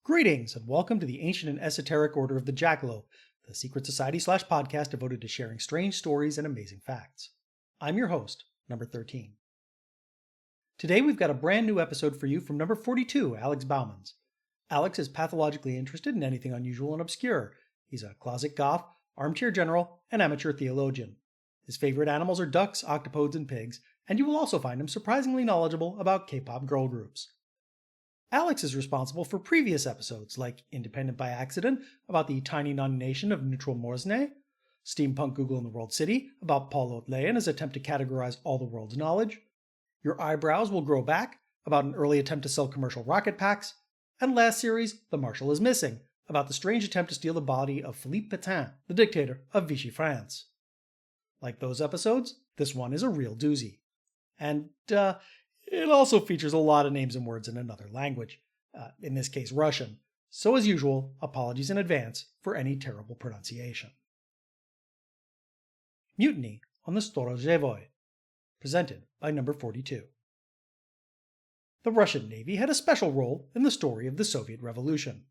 Greetings and welcome to the ancient and esoteric order of the Jackalope, the secret society / podcast devoted to sharing strange stories and amazing facts. I'm your host, number 13. Today we've got a brand new episode for you from number 42, Alex Baumans. Alex is pathologically interested in anything unusual and obscure. He's a closet goth, armchair general, and amateur theologian. His favorite animals are ducks, octopodes, and pigs, and you will also find him surprisingly knowledgeable about K-pop girl groups. Alex is responsible for previous episodes like Independent by Accident about the tiny non-nation of Neutral Morsne, Steampunk Google in the World City about Paul Otley and his attempt to categorize all the world's knowledge, Your Eyebrows Will Grow Back about an early attempt to sell commercial rocket packs, and last series, The Marshal is Missing, about the strange attempt to steal the body of Philippe Pétain, the dictator of Vichy France. Like those episodes, this one is a real doozy. And, it also features a lot of names and words in another language, in this case Russian, so as usual, apologies in advance for any terrible pronunciation. Mutiny on the Storozhevoy, presented by number 42. The Russian Navy had a special role in the story of the Soviet Revolution.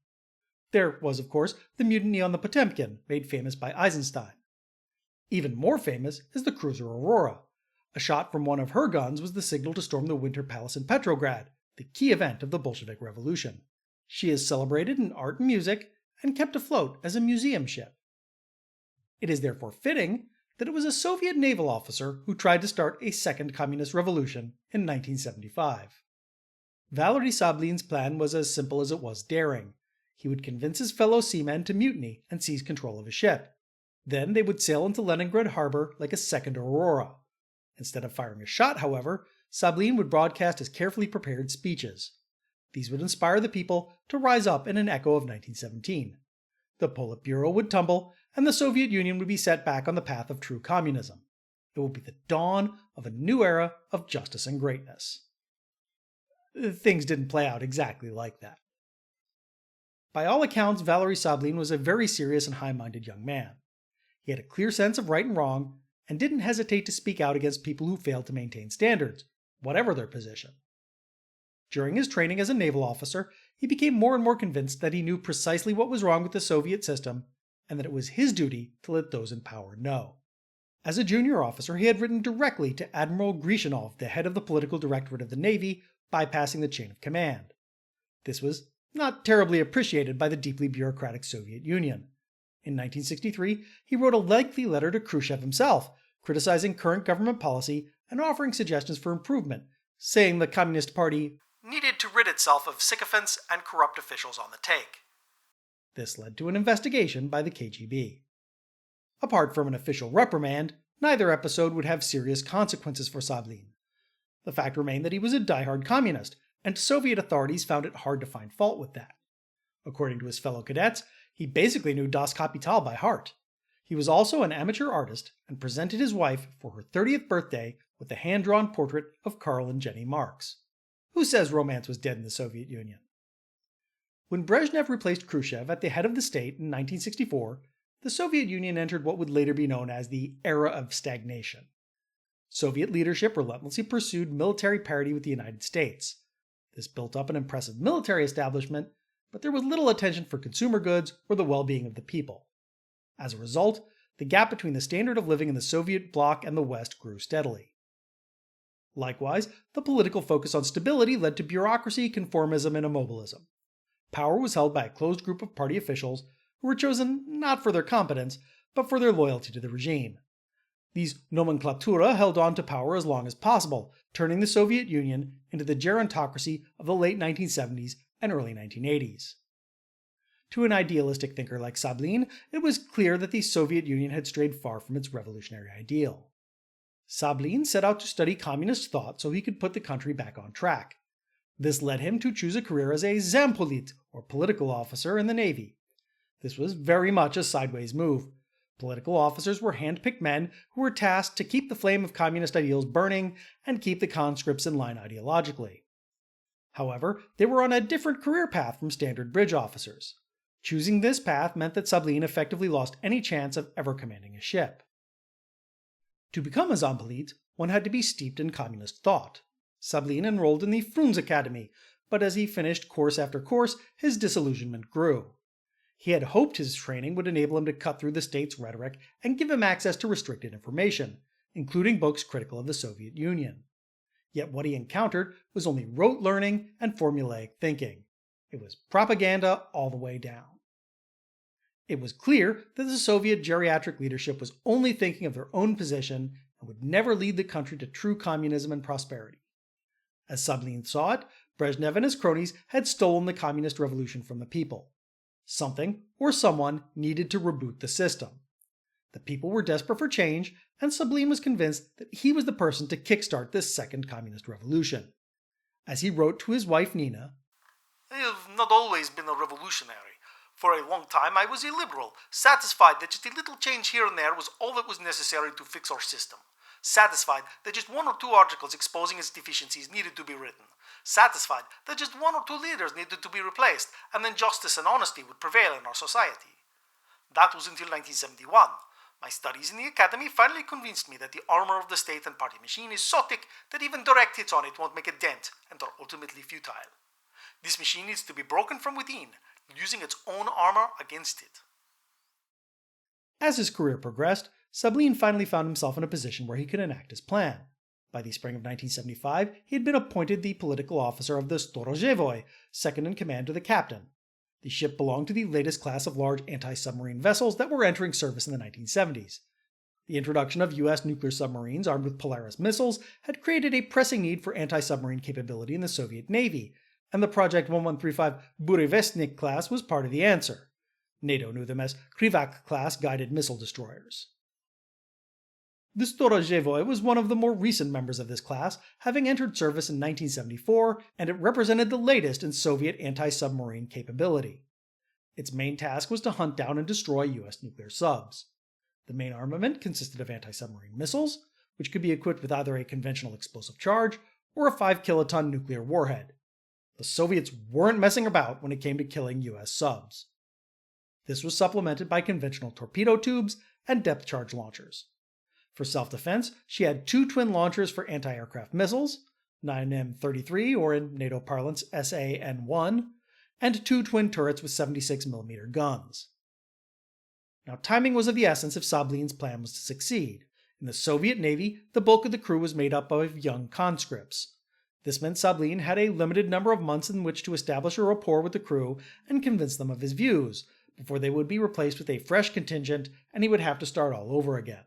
There was, of course, the mutiny on the Potemkin, made famous by Eisenstein. Even more famous is the cruiser Aurora. A shot from one of her guns was the signal to storm the Winter Palace in Petrograd, the key event of the Bolshevik Revolution. She is celebrated in art and music and kept afloat as a museum ship. It is therefore fitting that it was a Soviet naval officer who tried to start a second communist revolution in 1975. Valery Sablin's plan was as simple as it was daring. He would convince his fellow seamen to mutiny and seize control of his ship. Then they would sail into Leningrad harbor like a second Aurora. Instead of firing a shot, however, Sablin would broadcast his carefully prepared speeches. These would inspire the people to rise up in an echo of 1917. The Politburo would tumble, and the Soviet Union would be set back on the path of true communism. It would be the dawn of a new era of justice and greatness. Things didn't play out exactly like that. By all accounts, Valery Sablin was a very serious and high-minded young man. He had a clear sense of right and wrong, and didn't hesitate to speak out against people who failed to maintain standards, whatever their position. During his training as a naval officer, he became more and more convinced that he knew precisely what was wrong with the Soviet system, and that it was his duty to let those in power know. As a junior officer, he had written directly to Admiral Grishinov, the head of the political directorate of the Navy, bypassing the chain of command. This was not terribly appreciated by the deeply bureaucratic Soviet Union. In 1963, he wrote a lengthy letter to Khrushchev himself, criticizing current government policy and offering suggestions for improvement, saying the Communist Party needed to rid itself of sycophants and corrupt officials on the take. This led to an investigation by the KGB. Apart from an official reprimand, neither episode would have serious consequences for Sablin. The fact remained that he was a diehard communist, and Soviet authorities found it hard to find fault with that. According to his fellow cadets, he basically knew Das Kapital by heart. He was also an amateur artist and presented his wife for her 30th birthday with a hand-drawn portrait of Karl and Jenny Marx. Who says romance was dead in the Soviet Union? When Brezhnev replaced Khrushchev at the head of the state in 1964, the Soviet Union entered what would later be known as the Era of Stagnation. Soviet leadership relentlessly pursued military parity with the United States. This built up an impressive military establishment, but there was little attention for consumer goods or the well-being of the people. As a result, the gap between the standard of living in the Soviet bloc and the West grew steadily. Likewise, the political focus on stability led to bureaucracy, conformism, and immobilism. Power was held by a closed group of party officials who were chosen not for their competence, but for their loyalty to the regime. These nomenklatura held on to power as long as possible, turning the Soviet Union into the gerontocracy of the late 1970s and early 1980s. To an idealistic thinker like Sablin, it was clear that the Soviet Union had strayed far from its revolutionary ideal. Sablin set out to study communist thought so he could put the country back on track. This led him to choose a career as a zampolit, or political officer, in the Navy. This was very much a sideways move. Political officers were hand-picked men who were tasked to keep the flame of communist ideals burning and keep the conscripts in line ideologically. However, they were on a different career path from standard bridge officers. Choosing this path meant that Sablin effectively lost any chance of ever commanding a ship. To become a zampolit, one had to be steeped in communist thought. Sablin enrolled in the Frunze Academy, but as he finished course after course, his disillusionment grew. He had hoped his training would enable him to cut through the state's rhetoric and give him access to restricted information, including books critical of the Soviet Union. Yet what he encountered was only rote learning and formulaic thinking. It was propaganda all the way down. It was clear that the Soviet geriatric leadership was only thinking of their own position and would never lead the country to true communism and prosperity. As Sablin saw it, Brezhnev and his cronies had stolen the communist revolution from the people. Something or someone needed to reboot the system. The people were desperate for change, and Sablin was convinced that he was the person to kickstart this second communist revolution. As he wrote to his wife Nina, "I have not always been a revolutionary. For a long time I was a liberal, satisfied that just a little change here and there was all that was necessary to fix our system. Satisfied that just one or two articles exposing its deficiencies needed to be written. Satisfied that just one or two leaders needed to be replaced, and then justice and honesty would prevail in our society. That was until 1971. My studies in the academy finally convinced me that the armor of the state and party machine is so thick that even direct hits on it won't make a dent and are ultimately futile. This machine needs to be broken from within, using its own armor against it." As his career progressed, Sablin finally found himself in a position where he could enact his plan. By the spring of 1975, he had been appointed the political officer of the Storozhevoy, second in command to the captain. The ship belonged to the latest class of large anti-submarine vessels that were entering service in the 1970s. The introduction of U.S. nuclear submarines armed with Polaris missiles had created a pressing need for anti-submarine capability in the Soviet Navy, and the Project 1135 Burevestnik class was part of the answer. NATO knew them as Krivak-class guided missile destroyers. The Storozhevoy was one of the more recent members of this class, having entered service in 1974, and it represented the latest in Soviet anti-submarine capability. Its main task was to hunt down and destroy U.S. nuclear subs. The main armament consisted of anti-submarine missiles, which could be equipped with either a conventional explosive charge or a 5-kiloton nuclear warhead. The Soviets weren't messing about when it came to killing U.S. subs. This was supplemented by conventional torpedo tubes and depth charge launchers. For self-defense, she had 2 twin launchers for anti-aircraft missiles, 9M33 or in NATO parlance SAN-1, and 2 twin turrets with 76mm guns. Now timing was of the essence if Sablin's plan was to succeed. In the Soviet Navy, the bulk of the crew was made up of young conscripts. This meant Sablin had a limited number of months in which to establish a rapport with the crew and convince them of his views, before they would be replaced with a fresh contingent and he would have to start all over again.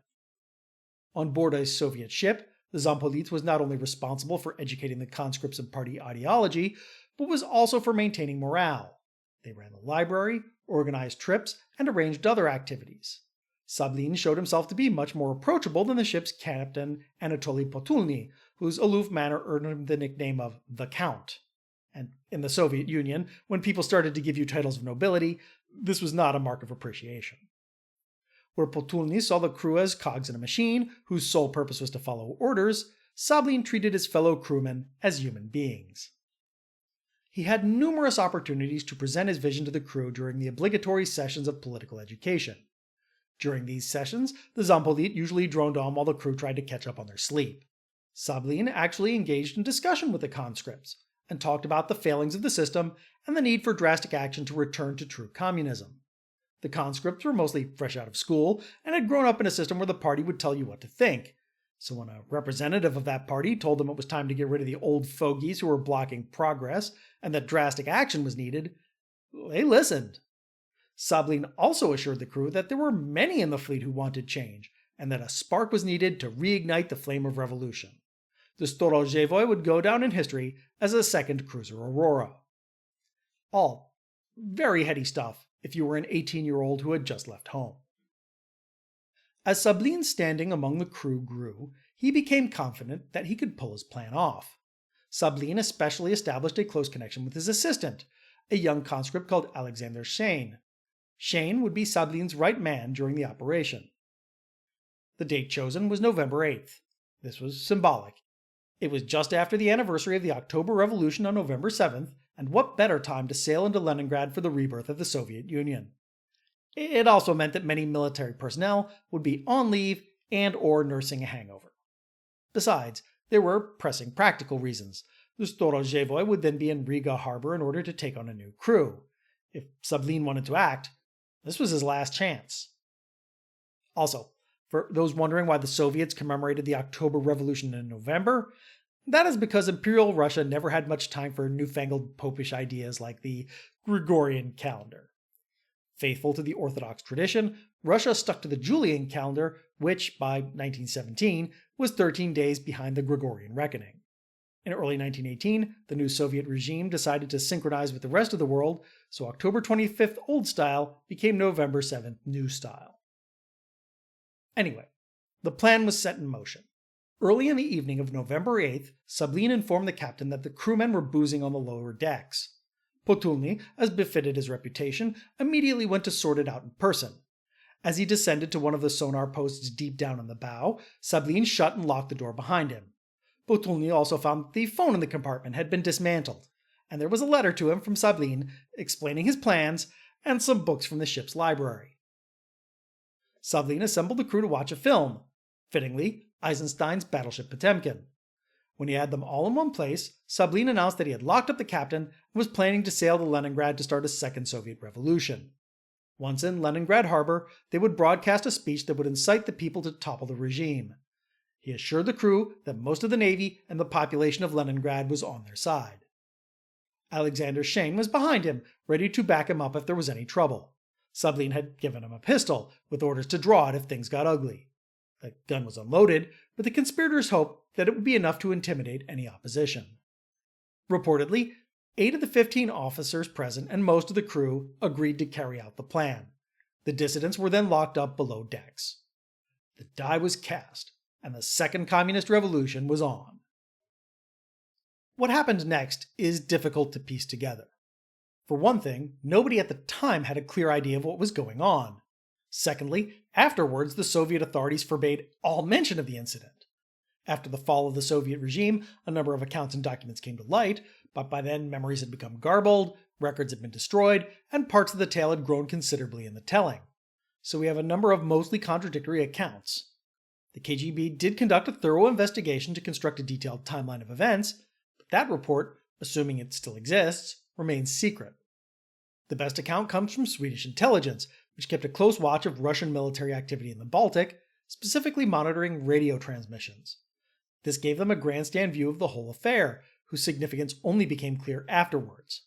On board a Soviet ship, the Zampolit was not only responsible for educating the conscripts in party ideology, but was also for maintaining morale. They ran the library, organized trips, and arranged other activities. Sablin showed himself to be much more approachable than the ship's captain Anatoly Potulny, whose aloof manner earned him the nickname of the Count. And in the Soviet Union, when people started to give you titles of nobility, this was not a mark of appreciation. Where Potulny saw the crew as cogs in a machine, whose sole purpose was to follow orders, Sablin treated his fellow crewmen as human beings. He had numerous opportunities to present his vision to the crew during the obligatory sessions of political education. During these sessions, the Zampolit usually droned on while the crew tried to catch up on their sleep. Sablin actually engaged in discussion with the conscripts, and talked about the failings of the system and the need for drastic action to return to true communism. The conscripts were mostly fresh out of school and had grown up in a system where the party would tell you what to think. So when a representative of that party told them it was time to get rid of the old fogies who were blocking progress and that drastic action was needed, they listened. Sablin also assured the crew that there were many in the fleet who wanted change and that a spark was needed to reignite the flame of revolution. The Storozhevoy would go down in history as a second cruiser Aurora. All very heady stuff if you were an 18-year-old who had just left home. As Sablin's standing among the crew grew, he became confident that he could pull his plan off. Sablin especially established a close connection with his assistant, a young conscript called Alexander Shane. Shane would be Sablin's right man during the operation. The date chosen was November 8th. This was symbolic. It was just after the anniversary of the October Revolution on November 7th, and what better time to sail into Leningrad for the rebirth of the Soviet Union. It also meant that many military personnel would be on leave and or nursing a hangover. Besides, there were pressing practical reasons. The Storozhevoy would then be in Riga harbor in order to take on a new crew. If Sablin wanted to act, this was his last chance. Also, for those wondering why the Soviets commemorated the October Revolution in November, that is because Imperial Russia never had much time for newfangled popish ideas like the Gregorian calendar. Faithful to the Orthodox tradition, Russia stuck to the Julian calendar, which, by 1917, was 13 days behind the Gregorian reckoning. In early 1918, the new Soviet regime decided to synchronize with the rest of the world, so October 25th Old Style became November 7th New Style. Anyway, the plan was set in motion. Early in the evening of November 8th, Sablin informed the captain that the crewmen were boozing on the lower decks. Potulny, as befitted his reputation, immediately went to sort it out in person. As he descended to one of the sonar posts deep down in the bow, Sablin shut and locked the door behind him. Potulny also found that the phone in the compartment had been dismantled, and there was a letter to him from Sablin explaining his plans and some books from the ship's library. Sablin assembled the crew to watch a film, fittingly, Eisenstein's Battleship Potemkin. When he had them all in one place, Sablin announced that he had locked up the captain and was planning to sail to Leningrad to start a second Soviet revolution. Once in Leningrad harbor, they would broadcast a speech that would incite the people to topple the regime. He assured the crew that most of the navy and the population of Leningrad was on their side. Alexander Shane was behind him, ready to back him up if there was any trouble. Sablin had given him a pistol, with orders to draw it if things got ugly. The gun was unloaded, but the conspirators hoped that it would be enough to intimidate any opposition. Reportedly, 8 of the 15 officers present and most of the crew agreed to carry out the plan. The dissidents were then locked up below decks. The die was cast, and the Second Communist Revolution was on. What happened next is difficult to piece together. For one thing, nobody at the time had a clear idea of what was going on. Secondly, afterwards, the Soviet authorities forbade all mention of the incident. After the fall of the Soviet regime, a number of accounts and documents came to light, but by then memories had become garbled, records had been destroyed, and parts of the tale had grown considerably in the telling. So we have a number of mostly contradictory accounts. The KGB did conduct a thorough investigation to construct a detailed timeline of events, but that report, assuming it still exists, remains secret. The best account comes from Swedish intelligence, which kept a close watch of Russian military activity in the Baltic, specifically monitoring radio transmissions. This gave them a grandstand view of the whole affair, whose significance only became clear afterwards.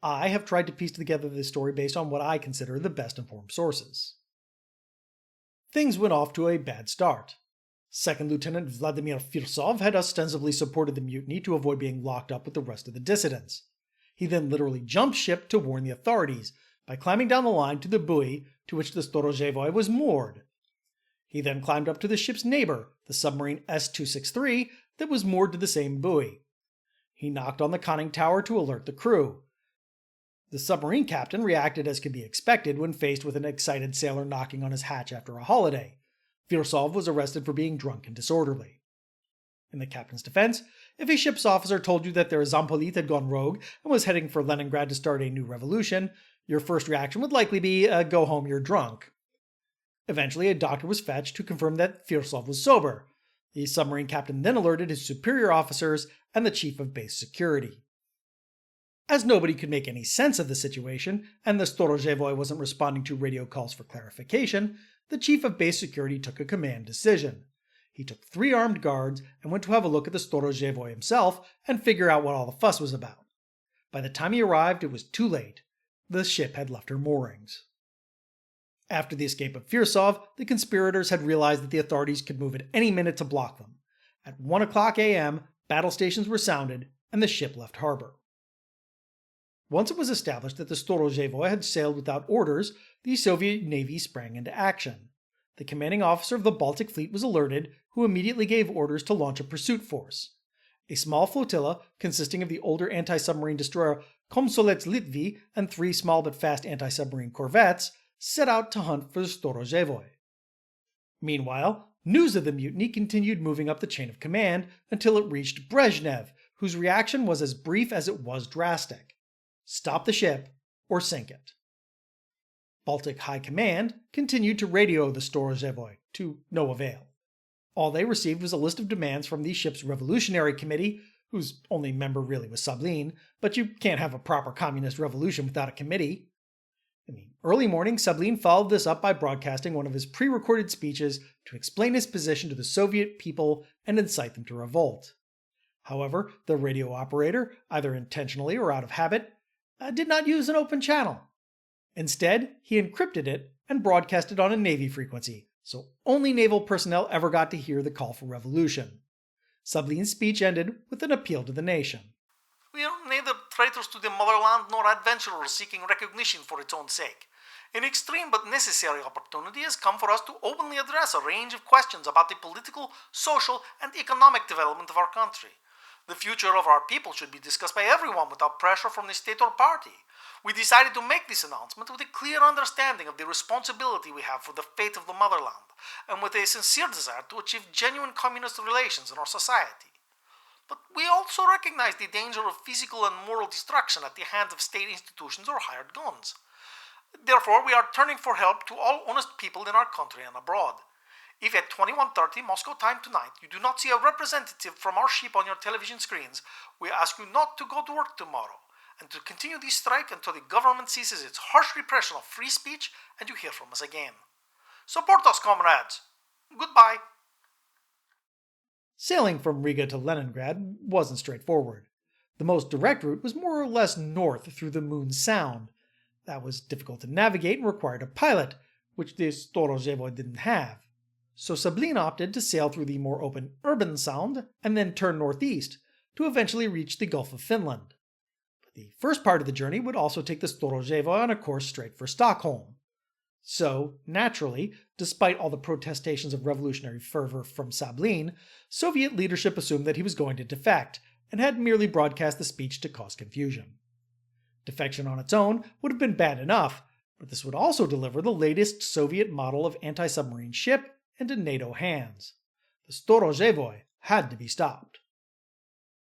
I have tried to piece together this story based on what I consider the best informed sources. Things went off to a bad start. Second Lieutenant Vladimir Firsov had ostensibly supported the mutiny to avoid being locked up with the rest of the dissidents. He then literally jumped ship to warn the authorities by climbing down the line to the buoy to which the Storozhevoy was moored. He then climbed up to the ship's neighbor, the submarine S-263, that was moored to the same buoy. He knocked on the conning tower to alert the crew. The submarine captain reacted as could be expected when faced with an excited sailor knocking on his hatch after a holiday. Firsov was arrested for being drunk and disorderly. In the captain's defense, if a ship's officer told you that their Zampolit had gone rogue and was heading for Leningrad to start a new revolution, your first reaction would likely be, go home, you're drunk. Eventually, a doctor was fetched to confirm that Firsov was sober. The submarine captain then alerted his superior officers and the chief of base security. As nobody could make any sense of the situation, and the Storozhevoy wasn't responding to radio calls for clarification, the chief of base security took a command decision. He took 3 armed guards and went to have a look at the Storozhevoy himself and figure out what all the fuss was about. By the time he arrived, it was too late. The ship had left her moorings. After the escape of Firsov, the conspirators had realized that the authorities could move at any minute to block them. At 1 o'clock a.m., battle stations were sounded, and the ship left harbor. Once it was established that the Storozhevoy had sailed without orders, the Soviet Navy sprang into action. The commanding officer of the Baltic Fleet was alerted, who immediately gave orders to launch a pursuit force. A small flotilla, consisting of the older anti-submarine destroyer Komsolets Litvy and 3 small but fast anti-submarine corvettes, set out to hunt for the Storozhevoy. Meanwhile, news of the mutiny continued moving up the chain of command until it reached Brezhnev, whose reaction was as brief as it was drastic. Stop the ship or sink it. Baltic High Command continued to radio the Storozhevoy, to no avail. All they received was a list of demands from the ship's Revolutionary Committee, whose only member really was Sablin, but you can't have a proper communist revolution without a committee. In the early morning, Sablin followed this up by broadcasting one of his pre-recorded speeches to explain his position to the Soviet people and incite them to revolt. However, the radio operator, either intentionally or out of habit, did not use an open channel. Instead, he encrypted it and broadcast it on a Navy frequency, so only naval personnel ever got to hear the call for revolution. Sablin's speech ended with an appeal to the nation. We are neither traitors to the motherland nor adventurers seeking recognition for its own sake. An extreme but necessary opportunity has come for us to openly address a range of questions about the political, social, and economic development of our country. The future of our people should be discussed by everyone without pressure from the state or party. We decided to make this announcement with a clear understanding of the responsibility we have for the fate of the motherland, and with a sincere desire to achieve genuine communist relations in our society. But we also recognize the danger of physical and moral destruction at the hands of state institutions or hired guns. Therefore, we are turning for help to all honest people in our country and abroad. If at 21:30 Moscow time tonight you do not see a representative from our ship on your television screens, we ask you not to go to work tomorrow, and to continue this strike until the government ceases its harsh repression of free speech and you hear from us again. Support us, comrades. Goodbye. Sailing from Riga to Leningrad wasn't straightforward. The most direct route was more or less north through the Moon Sound. That was difficult to navigate and required a pilot, which the Storozhevoy didn't have. So Sablin opted to sail through the more open urban Sound and then turn northeast to eventually reach the Gulf of Finland. But the first part of the journey would also take the Storozhevoy on a course straight for Stockholm. So, naturally, despite all the protestations of revolutionary fervor from Sablin, Soviet leadership assumed that he was going to defect, and had merely broadcast the speech to cause confusion. Defection on its own would have been bad enough, but this would also deliver the latest Soviet model of anti-submarine ship into NATO hands. The Storozhevoy had to be stopped.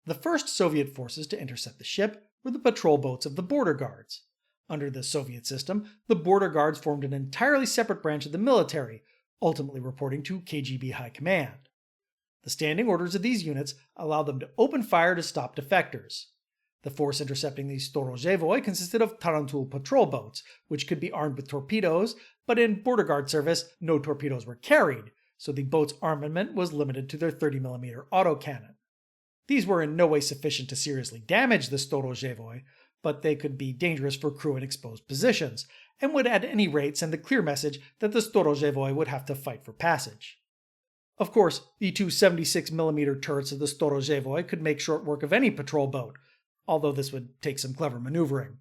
The first Soviet forces to intercept the ship were the patrol boats of the border guards. Under the Soviet system, the border guards formed an entirely separate branch of the military, ultimately reporting to KGB High Command. The standing orders of these units allowed them to open fire to stop defectors. The force intercepting the Storozhevoy consisted of Tarantul patrol boats, which could be armed with torpedoes, but in border guard service, no torpedoes were carried, so the boat's armament was limited to their 30mm autocannon. These were in no way sufficient to seriously damage the Storozhevoy, but they could be dangerous for crew in exposed positions, and would at any rate send the clear message that the Storozhevoy would have to fight for passage. Of course, the two 76mm turrets of the Storozhevoy could make short work of any patrol boat, although this would take some clever maneuvering.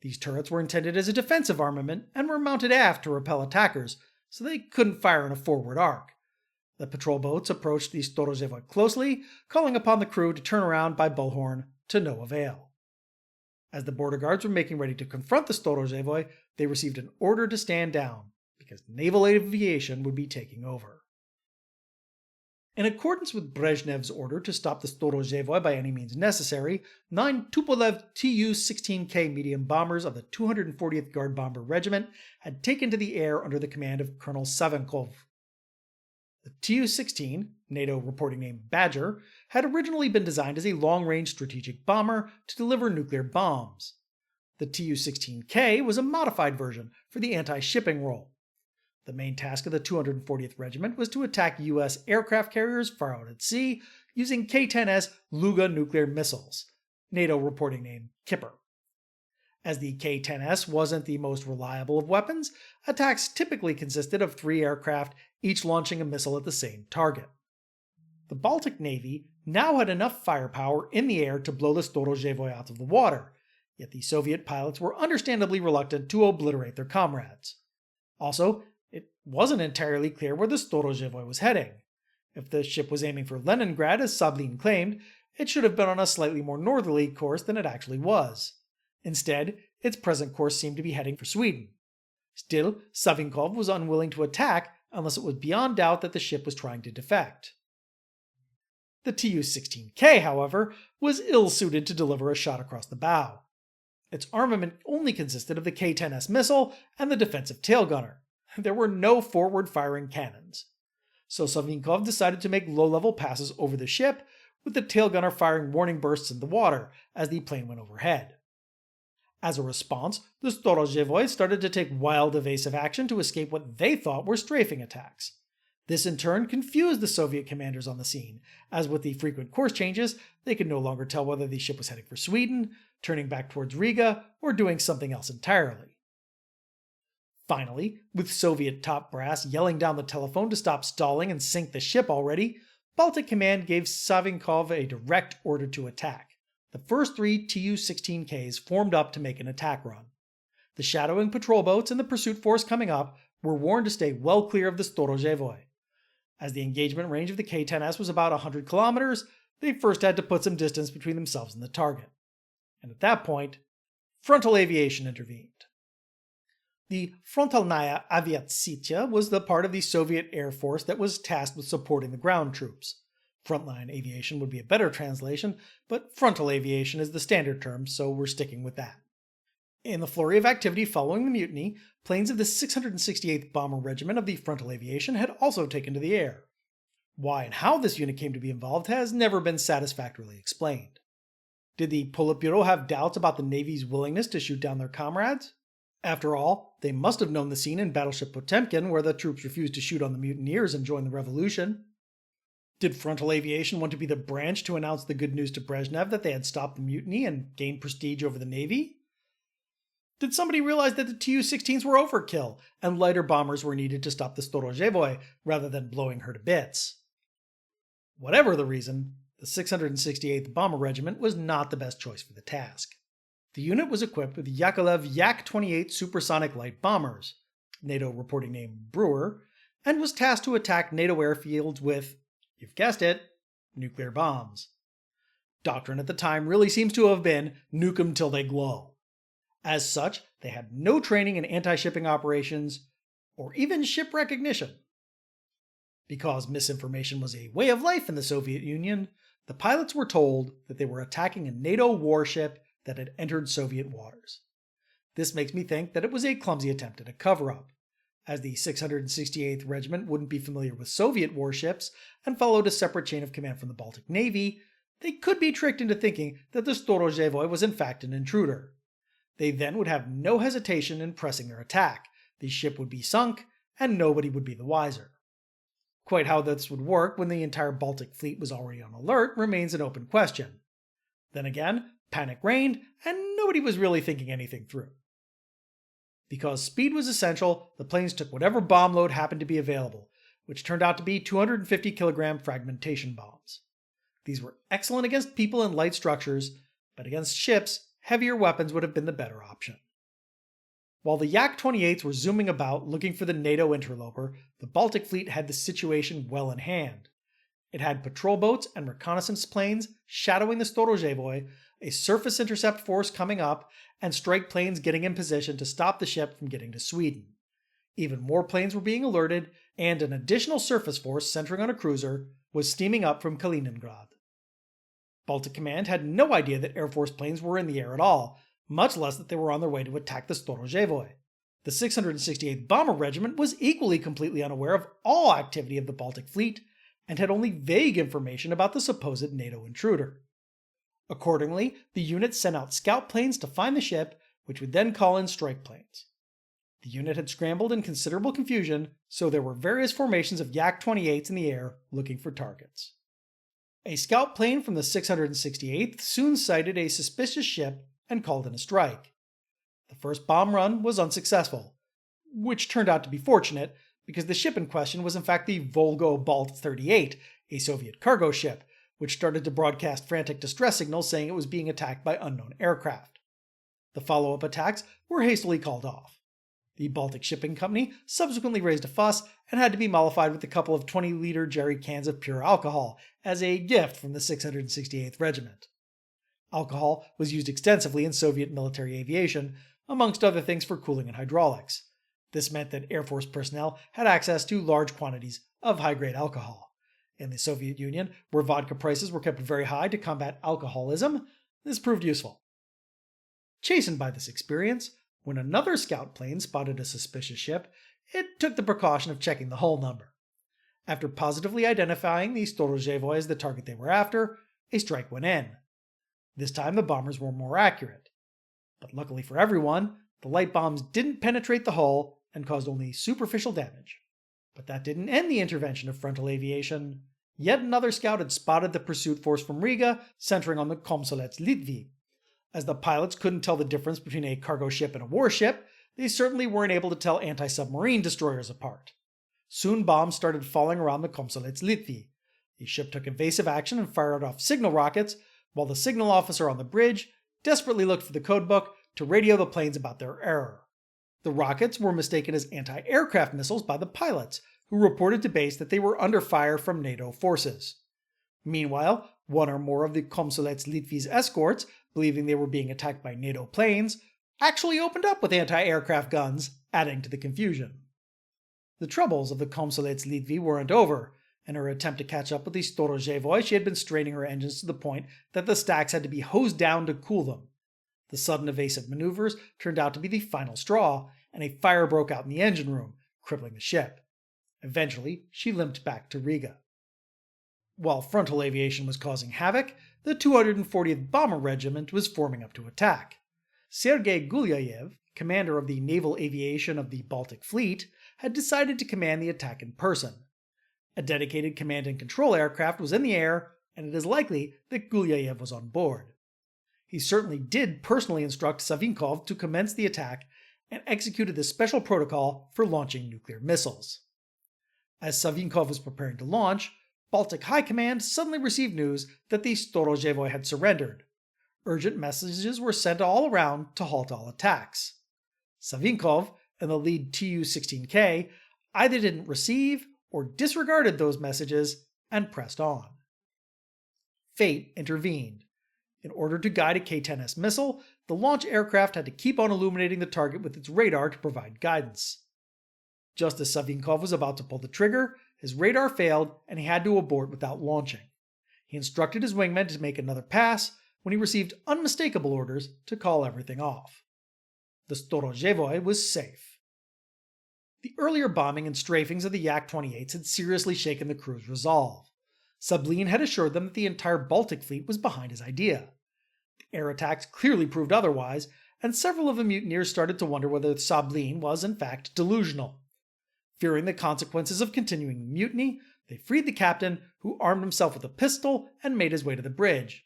These turrets were intended as a defensive armament and were mounted aft to repel attackers, so they couldn't fire in a forward arc. The patrol boats approached the Storozhevoy closely, calling upon the crew to turn around by bullhorn, to no avail. As the border guards were making ready to confront the Storozhevoy, they received an order to stand down, because naval aviation would be taking over. In accordance with Brezhnev's order to stop the Storozhevoy by any means necessary, 9 Tupolev Tu-16K medium bombers of the 240th Guard Bomber Regiment had taken to the air under the command of Colonel Savinkov. The Tu-16, NATO reporting name Badger, had originally been designed as a long-range strategic bomber to deliver nuclear bombs. The Tu-16K was a modified version for the anti-shipping role. The main task of the 240th Regiment was to attack U.S. aircraft carriers far out at sea using K-10S Luga nuclear missiles, NATO reporting name Kipper. As the K-10S wasn't the most reliable of weapons, attacks typically consisted of 3 aircraft, each launching a missile at the same target. The Baltic Navy now had enough firepower in the air to blow the Storozhevoy out of the water, yet the Soviet pilots were understandably reluctant to obliterate their comrades. Also, it wasn't entirely clear where the Storozhevoy was heading. If the ship was aiming for Leningrad, as Sablin claimed, it should have been on a slightly more northerly course than it actually was. Instead, its present course seemed to be heading for Sweden. Still, Savinkov was unwilling to attack unless it was beyond doubt that the ship was trying to defect. The Tu-16K, however, was ill-suited to deliver a shot across the bow. Its armament only consisted of the K-10S missile and the defensive tail gunner. There were no forward-firing cannons. So Savinkov decided to make low-level passes over the ship, with the tail gunner firing warning bursts in the water as the plane went overhead. As a response, the Storozhevoy started to take wild evasive action to escape what they thought were strafing attacks. This in turn confused the Soviet commanders on the scene, as with the frequent course changes, they could no longer tell whether the ship was heading for Sweden, turning back towards Riga, or doing something else entirely. Finally, with Soviet top brass yelling down the telephone to stop stalling and sink the ship already, Baltic Command gave Savinkov a direct order to attack. The first 3 Tu-16Ks formed up to make an attack run. The shadowing patrol boats and the pursuit force coming up were warned to stay well clear of the Storozhevoy. As the engagement range of the K-10S was about 100 kilometers, they first had to put some distance between themselves and the target. And at that point, frontal aviation intervened. The Frontalnaya Aviatsiya was the part of the Soviet Air Force that was tasked with supporting the ground troops. Frontline aviation would be a better translation, but frontal aviation is the standard term, so we're sticking with that. In the flurry of activity following the mutiny, planes of the 668th Bomber Regiment of the Frontal Aviation had also taken to the air. Why and how this unit came to be involved has never been satisfactorily explained. Did the Politburo have doubts about the Navy's willingness to shoot down their comrades? After all, they must have known the scene in Battleship Potemkin where the troops refused to shoot on the mutineers and join the revolution. Did Frontal Aviation want to be the branch to announce the good news to Brezhnev that they had stopped the mutiny and gained prestige over the Navy? Did somebody realize that the Tu-16s were overkill and lighter bombers were needed to stop the Storozhevoy rather than blowing her to bits? Whatever the reason, the 668th Bomber Regiment was not the best choice for the task. The unit was equipped with Yakolev Yak-28 supersonic light bombers, NATO reporting name Brewer, and was tasked to attack NATO airfields with, you've guessed it, nuclear bombs. Doctrine at the time really seems to have been nuke 'em till they glow. As such, they had no training in anti-shipping operations or even ship recognition. Because misinformation was a way of life in the Soviet Union, the pilots were told that they were attacking a NATO warship that had entered Soviet waters. This makes me think that it was a clumsy attempt at a cover-up. As the 668th Regiment wouldn't be familiar with Soviet warships and followed a separate chain of command from the Baltic Navy, they could be tricked into thinking that the Storozhevoy was in fact an intruder. They then would have no hesitation in pressing their attack, the ship would be sunk, and nobody would be the wiser. Quite how this would work when the entire Baltic fleet was already on alert remains an open question. Then again, panic reigned, and nobody was really thinking anything through. Because speed was essential, the planes took whatever bomb load happened to be available, which turned out to be 250 kilogram fragmentation bombs. These were excellent against people and light structures, but against ships, heavier weapons would have been the better option. While the Yak-28s were zooming about looking for the NATO interloper, the Baltic fleet had the situation well in hand. It had patrol boats and reconnaissance planes shadowing the Storozhevoy, a surface intercept force coming up, and strike planes getting in position to stop the ship from getting to Sweden. Even more planes were being alerted, and an additional surface force centering on a cruiser was steaming up from Kaliningrad. Baltic Command had no idea that Air Force planes were in the air at all, much less that they were on their way to attack the Storozhevoy. The 668th Bomber Regiment was equally completely unaware of all activity of the Baltic Fleet, and had only vague information about the supposed NATO intruder. Accordingly, the unit sent out scout planes to find the ship, which would then call in strike planes. The unit had scrambled in considerable confusion, so there were various formations of Yak-28s in the air looking for targets. A scout plane from the 668th soon sighted a suspicious ship and called in a strike. The first bomb run was unsuccessful, which turned out to be fortunate because the ship in question was in fact the Volgo-Balt-38, a Soviet cargo ship, which started to broadcast frantic distress signals saying it was being attacked by unknown aircraft. The follow-up attacks were hastily called off. The Baltic Shipping Company subsequently raised a fuss and had to be mollified with a couple of 20-liter jerry cans of pure alcohol as a gift from the 668th Regiment. Alcohol was used extensively in Soviet military aviation, amongst other things for cooling and hydraulics. This meant that Air Force personnel had access to large quantities of high-grade alcohol. In the Soviet Union, where vodka prices were kept very high to combat alcoholism, this proved useful. Chastened by this experience, when another scout plane spotted a suspicious ship, it took the precaution of checking the hull number. After positively identifying the Storozhevoy as the target they were after, a strike went in. This time the bombers were more accurate. But luckily for everyone, the light bombs didn't penetrate the hull and caused only superficial damage. But that didn't end the intervention of frontal aviation. Yet another scout had spotted the pursuit force from Riga centering on the Komsolets Litvi. As the pilots couldn't tell the difference between a cargo ship and a warship, they certainly weren't able to tell anti-submarine destroyers apart. Soon bombs started falling around the Komsolets Litvi. The ship took evasive action and fired off signal rockets, while the signal officer on the bridge desperately looked for the codebook to radio the planes about their error. The rockets were mistaken as anti-aircraft missiles by the pilots, who reported to base that they were under fire from NATO forces. Meanwhile, one or more of the Komsolets Litvi's escorts, believing they were being attacked by NATO planes, actually opened up with anti-aircraft guns, adding to the confusion. The troubles of the Komsolets Litvi weren't over. In her attempt to catch up with the Storozhevoy, she had been straining her engines to the point that the stacks had to be hosed down to cool them. The sudden evasive maneuvers turned out to be the final straw, and a fire broke out in the engine room, crippling the ship. Eventually, she limped back to Riga. While frontal aviation was causing havoc, the 240th Bomber Regiment was forming up to attack. Sergei Gulyayev, commander of the naval aviation of the Baltic Fleet, had decided to command the attack in person. A dedicated command and control aircraft was in the air, and it is likely that Gulyayev was on board. He certainly did personally instruct Savinkov to commence the attack and executed the special protocol for launching nuclear missiles. As Savinkov was preparing to launch, Baltic High Command suddenly received news that the Storozhevoy had surrendered. Urgent messages were sent all around to halt all attacks. Savinkov and the lead Tu-16K either didn't receive or disregarded those messages and pressed on. Fate intervened. In order to guide a K-10S missile, the launch aircraft had to keep on illuminating the target with its radar to provide guidance. Just as Savinkov was about to pull the trigger, his radar failed and he had to abort without launching. He instructed his wingmen to make another pass when he received unmistakable orders to call everything off. The Storozhevoy was safe. The earlier bombing and strafings of the Yak-28s had seriously shaken the crew's resolve. Sablin had assured them that the entire Baltic fleet was behind his idea. The air attacks clearly proved otherwise, and several of the mutineers started to wonder whether Sablin was in fact delusional. Fearing the consequences of continuing the mutiny, they freed the captain, who armed himself with a pistol and made his way to the bridge.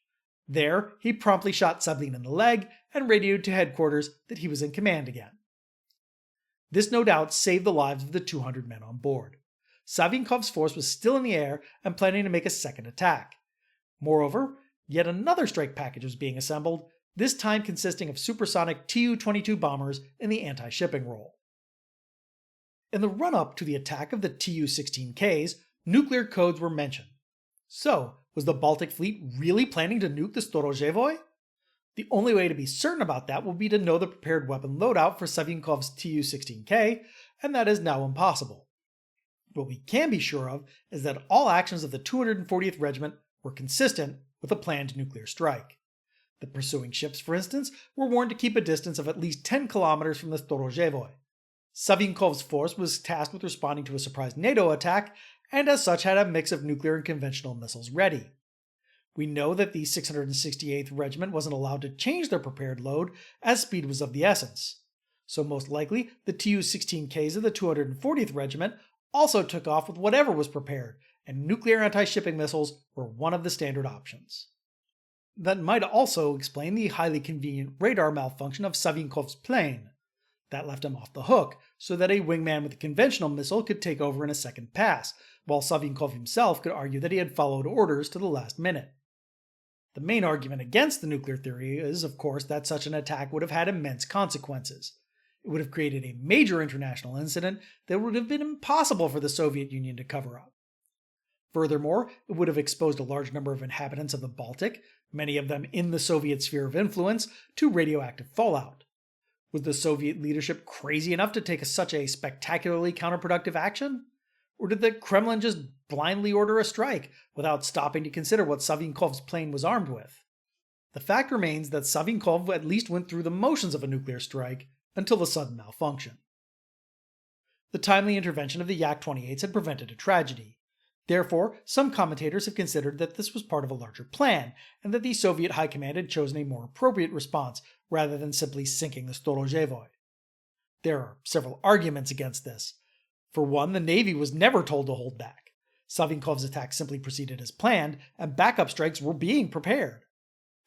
There, he promptly shot Sablin in the leg and radioed to headquarters that he was in command again. This no doubt saved the lives of the 200 men on board. Savinkov's force was still in the air and planning to make a second attack. Moreover, yet another strike package was being assembled, this time consisting of supersonic Tu-22 bombers in the anti-shipping role. In the run-up to the attack of the Tu-16Ks, nuclear codes were mentioned. So, was the Baltic fleet really planning to nuke the Storozhevoy? The only way to be certain about that will be to know the prepared weapon loadout for Savinkov's Tu-16K, and that is now impossible. What we can be sure of is that all actions of the 240th Regiment were consistent with a planned nuclear strike. The pursuing ships, for instance, were warned to keep a distance of at least 10 kilometers from the Storozhevoy. Savinkov's force was tasked with responding to a surprise NATO attack, and as such had a mix of nuclear and conventional missiles ready. We know that the 668th Regiment wasn't allowed to change their prepared load, as speed was of the essence. So most likely, the Tu-16Ks of the 240th Regiment also took off with whatever was prepared, and nuclear anti-shipping missiles were one of the standard options. That might also explain the highly convenient radar malfunction of Savinkov's plane. That left him off the hook, so that a wingman with a conventional missile could take over in a second pass, while Savinkov himself could argue that he had followed orders to the last minute. The main argument against the nuclear theory is, of course, that such an attack would have had immense consequences. It would have created a major international incident that would have been impossible for the Soviet Union to cover up. Furthermore, it would have exposed a large number of inhabitants of the Baltic, many of them in the Soviet sphere of influence, to radioactive fallout. Was the Soviet leadership crazy enough to take such a spectacularly counterproductive action? Or did the Kremlin just blindly order a strike without stopping to consider what Savinkov's plane was armed with? The fact remains that Savinkov at least went through the motions of a nuclear strike until the sudden malfunction. The timely intervention of the Yak-28s had prevented a tragedy. Therefore, some commentators have considered that this was part of a larger plan, and that the Soviet High Command had chosen a more appropriate response rather than simply sinking the Storozhevoy. There are several arguments against this. For one, the Navy was never told to hold back. Savinkov's attack simply proceeded as planned, and backup strikes were being prepared.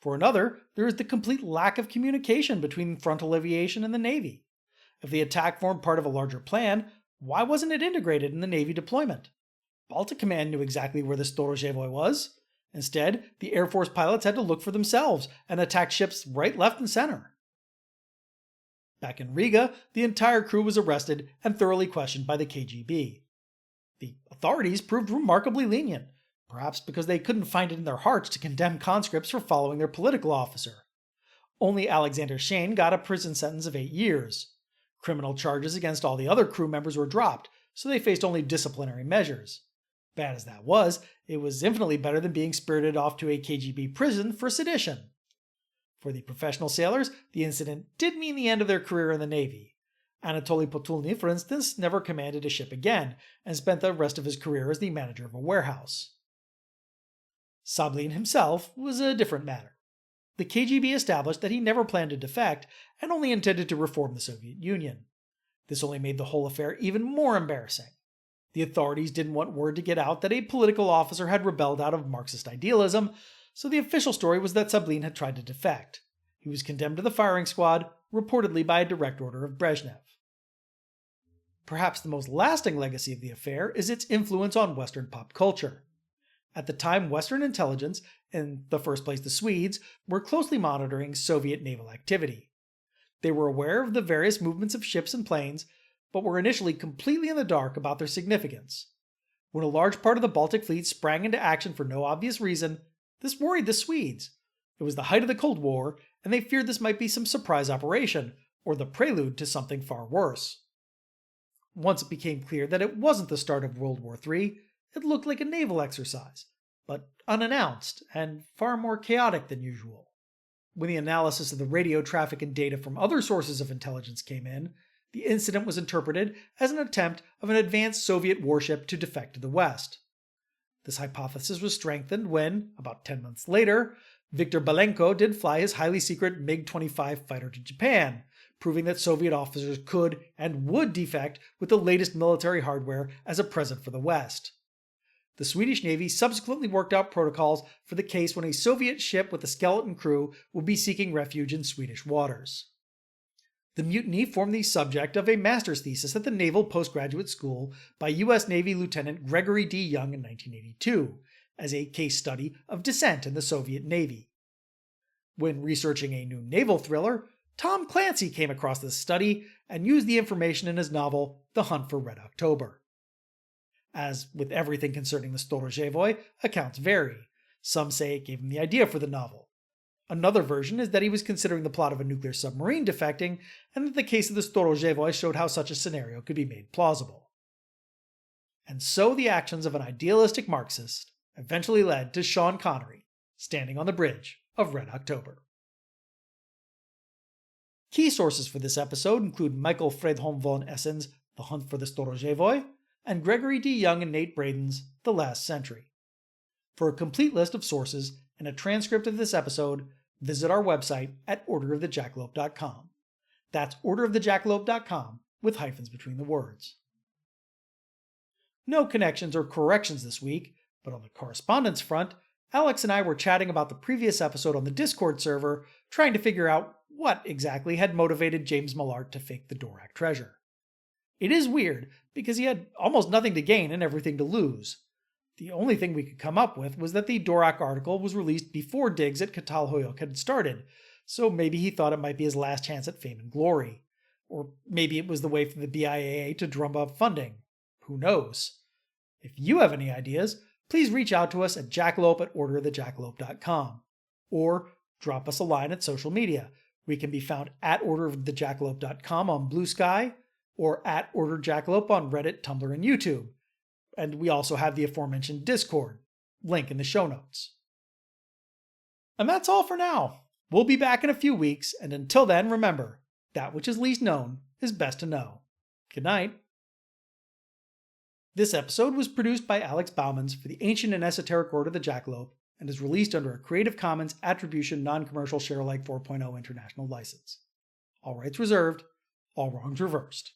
For another, there is the complete lack of communication between frontal aviation and the Navy. If the attack formed part of a larger plan, why wasn't it integrated in the Navy deployment? Baltic Command knew exactly where the Storozhevoy was. Instead, the Air Force pilots had to look for themselves and attack ships right, left, and center. Back in Riga, the entire crew was arrested and thoroughly questioned by the KGB. The authorities proved remarkably lenient, perhaps because they couldn't find it in their hearts to condemn conscripts for following their political officer. Only Alexander Shane got a prison sentence of 8 years. Criminal charges against all the other crew members were dropped, so they faced only disciplinary measures. Bad as that was, it was infinitely better than being spirited off to a KGB prison for sedition. For the professional sailors, the incident did mean the end of their career in the Navy. Anatoly Potulny, for instance, never commanded a ship again, and spent the rest of his career as the manager of a warehouse. Sablin himself was a different matter. The KGB established that he never planned to defect, and only intended to reform the Soviet Union. This only made the whole affair even more embarrassing. The authorities didn't want word to get out that a political officer had rebelled out of Marxist idealism, so the official story was that Sablin had tried to defect. He was condemned to the firing squad, reportedly by a direct order of Brezhnev. Perhaps the most lasting legacy of the affair is its influence on Western pop culture. At the time, Western intelligence, in the first place the Swedes, were closely monitoring Soviet naval activity. They were aware of the various movements of ships and planes, but were initially completely in the dark about their significance. When a large part of the Baltic fleet sprang into action for no obvious reason, this worried the Swedes. It was the height of the Cold War, and they feared this might be some surprise operation, or the prelude to something far worse. Once it became clear that it wasn't the start of World War III, it looked like a naval exercise, but unannounced and far more chaotic than usual. When the analysis of the radio traffic and data from other sources of intelligence came in, the incident was interpreted as an attempt of an advanced Soviet warship to defect to the West. This hypothesis was strengthened when, about 10 months later, Viktor Belenko did fly his highly secret MiG-25 fighter to Japan, proving that Soviet officers could and would defect with the latest military hardware as a present for the West. The Swedish Navy subsequently worked out protocols for the case when a Soviet ship with a skeleton crew would be seeking refuge in Swedish waters. The mutiny formed the subject of a master's thesis at the Naval Postgraduate School by U.S. Navy Lieutenant Gregory D. Young in 1982, as a case study of dissent in the Soviet Navy. When researching a new naval thriller, Tom Clancy came across this study and used the information in his novel The Hunt for Red October. As with everything concerning the Storozhevoy, accounts vary. Some say it gave him the idea for the novel. Another version is that he was considering the plot of a nuclear submarine defecting, and that the case of the Storozhevoy showed how such a scenario could be made plausible. And so the actions of an idealistic Marxist eventually led to Sean Connery standing on the bridge of Red October. Key sources for this episode include Michael Fredholm Von Essen's The Hunt for the Storozhevoy, and Gregory D. Young and Nate Braden's The Last Sentry. For a complete list of sources and a transcript of this episode, visit our website at orderofthejackalope.com. That's orderofthejackalope.com with hyphens between the words. No connections or corrections this week, but on the correspondence front, Alex and I were chatting about the previous episode on the Discord server, trying to figure out what exactly had motivated James Millard to fake the Dvorak treasure. It is weird, because he had almost nothing to gain and everything to lose. The only thing we could come up with was that the Dvorak article was released before digs at Catalhoyuk had started, so maybe he thought it might be his last chance at fame and glory. Or maybe it was the way for the BIAA to drum up funding. Who knows? If you have any ideas, please reach out to us at jackalope@orderofthejackalope.com. Or drop us a line at social media. We can be found at orderofthejackalope.com on Blue Sky, or at orderjackalope on Reddit, Tumblr, and YouTube. And we also have the aforementioned Discord, link in the show notes. And that's all for now. We'll be back in a few weeks, and until then, remember, that which is least known is best to know. Good night. This episode was produced by Alex Baumans for the Ancient and Esoteric Order of the Jackalope and is released under a Creative Commons Attribution Non-Commercial Share-alike 4.0 International License. All rights reserved, all wrongs reversed.